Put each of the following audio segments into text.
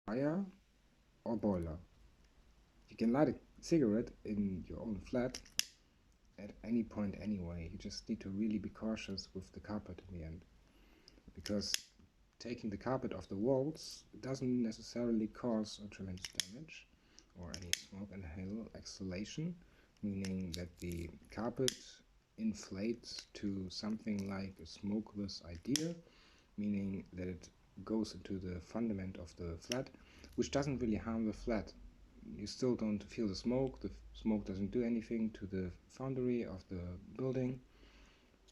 fire or boiler. You can light a cigarette in your own flat at any point anyway. You just need to really be cautious with the carpet in the end, because taking the carpet off the walls doesn't necessarily cause a tremendous damage or any smoke inhale exhalation, meaning that the carpet inflates to something like a smokeless idea, meaning that it goes into the fundament of the flat, which doesn't really harm the flat. You still don't feel the smoke doesn't do anything to the foundry of the building,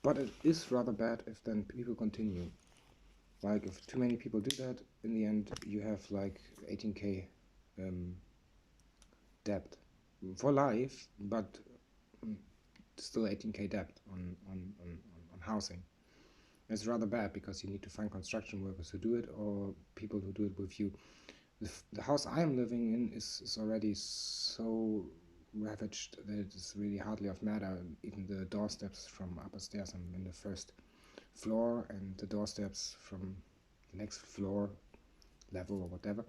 but it is rather bad if then people continue. Like, if too many people do that, in the end you have like 18k debt for life, but still 18k debt on housing. It's rather bad because you need to find construction workers who do it, or people who do it with you. The house I am living in is already so ravaged that it's really hardly of matter. Even the doorsteps from upstairs, I'm in the first floor, and the doorsteps from the next floor level or whatever,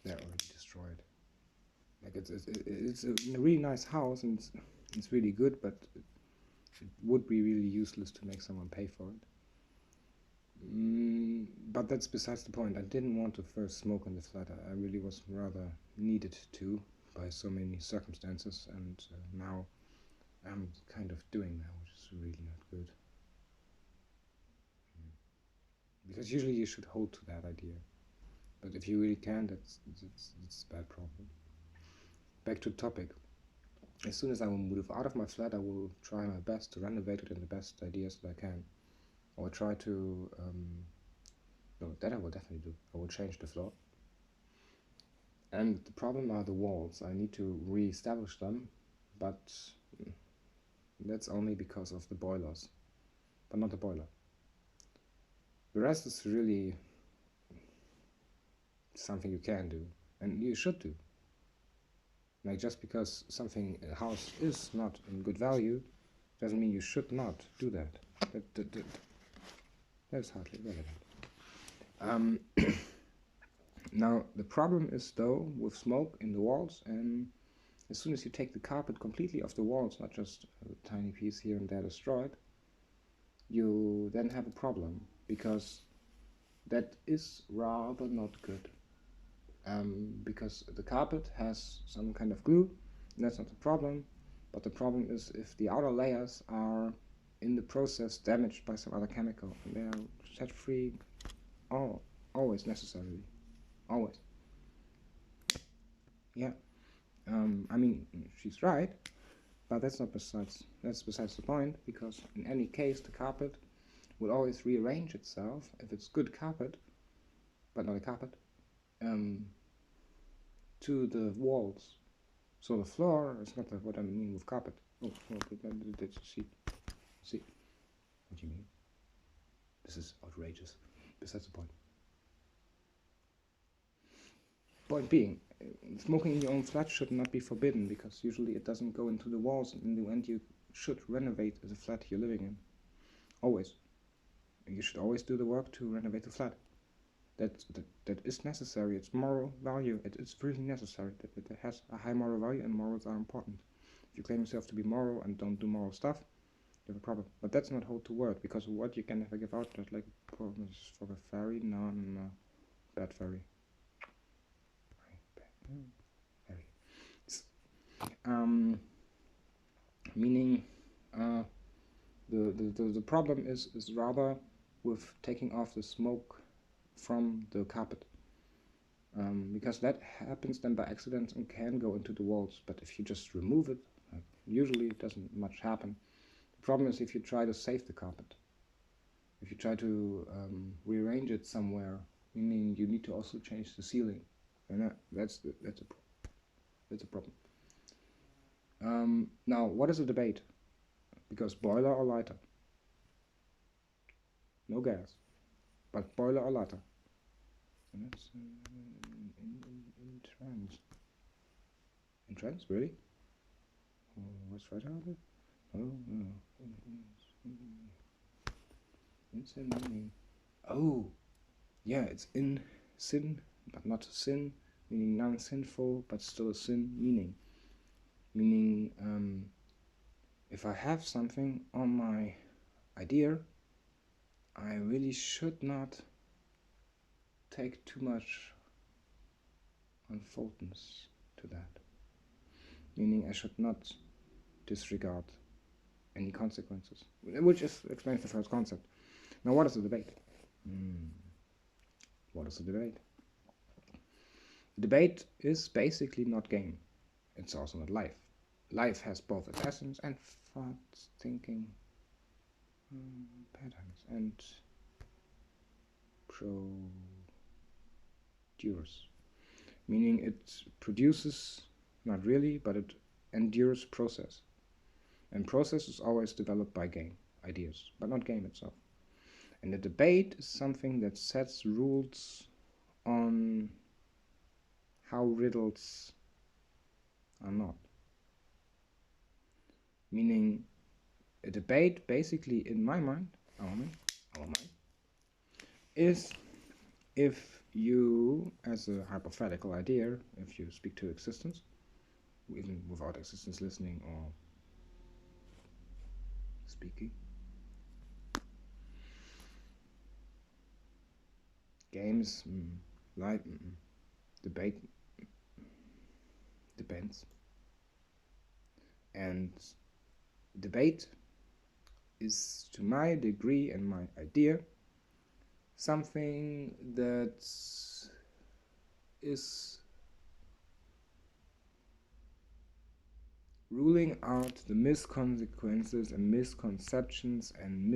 they're already destroyed. Like, it's a really nice house, and it's really good, but it would be really useless to make someone pay for it. But that's besides the point. I didn't want to first smoke in the flat. I really was rather needed to by so many circumstances, and now I'm kind of doing that, which is really not good. Because usually you should hold to that idea. But if you really can, that's a bad problem. Back to the topic. As soon as I will move out of my flat, I will try my best to renovate it in the best ideas that I can. I will try to, no, that I will definitely do. I will change the floor. And the problem are the walls. I need to re-establish them, but that's only because of the boilers, but not the boiler. The rest is really something you can do, and you should do. Like, just because a house is not in good value, doesn't mean you should not do that. That's hardly relevant. Now, the problem is, though, with smoke in the walls, and as soon as you take the carpet completely off the walls, not just a tiny piece here and there destroyed, you then have a problem, because that is rather not good. Because the carpet has some kind of glue, and that's not the problem, but the problem is if the outer layers are in the process damaged by some other chemical, and they are set free always necessarily. Always. Yeah. I mean, she's right, but that's besides the point, because in any case the carpet will always rearrange itself if it's good carpet, but not a carpet, to the walls. So the floor is not what I mean with carpet. Oh, see what you mean. This is outrageous. Besides the point. Point being, smoking in your own flat should not be forbidden, because usually it doesn't go into the walls, and in the end you should renovate the flat you're living in. Always. You should always do the work to renovate the flat. That is necessary. It's moral value. It's really necessary. That has a high moral value, and morals are important. If you claim yourself to be moral and don't do moral stuff, you have a problem. But that's not hold to word, because what you can never give out, that like promise for a fairy, no, bad fairy. Meaning, the problem is rather with taking off the smoke from the carpet, because that happens then by accident and can go into the walls. But if you just remove it, usually it doesn't much happen. The problem is if you try to save the carpet, if you try to rearrange it somewhere, meaning you need to also change the ceiling, and that's a problem. Now, what is the debate? Because boiler or lighter? No gas, but boiler or lighter? And that's in trans. In trans, really? What's right out of it? Oh, no. It's in meaning. Oh, yeah, it's in sin but not a sin, meaning non-sinful, but still a sin, meaning if I have something on my idea, I really should not take too much unfoldness to that, meaning I should not disregard any consequences, which explains the first concept. Now, what is the debate? What is the debate? The debate is basically not game. It's also not life. Life has both its essence and thoughts, thinking, patterns, and produce. Meaning it produces, not really, but it endures process. And process is always developed by game, ideas, but not game itself. And the debate is something that sets rules on how riddles are not. Meaning a debate basically in my mind, our mind, is if you, as a hypothetical idea, if you speak to existence, even without existence listening or speaking, games, life, debate, depends. And debate is, to my degree and my idea, something that is ruling out the misconsequences and misconceptions and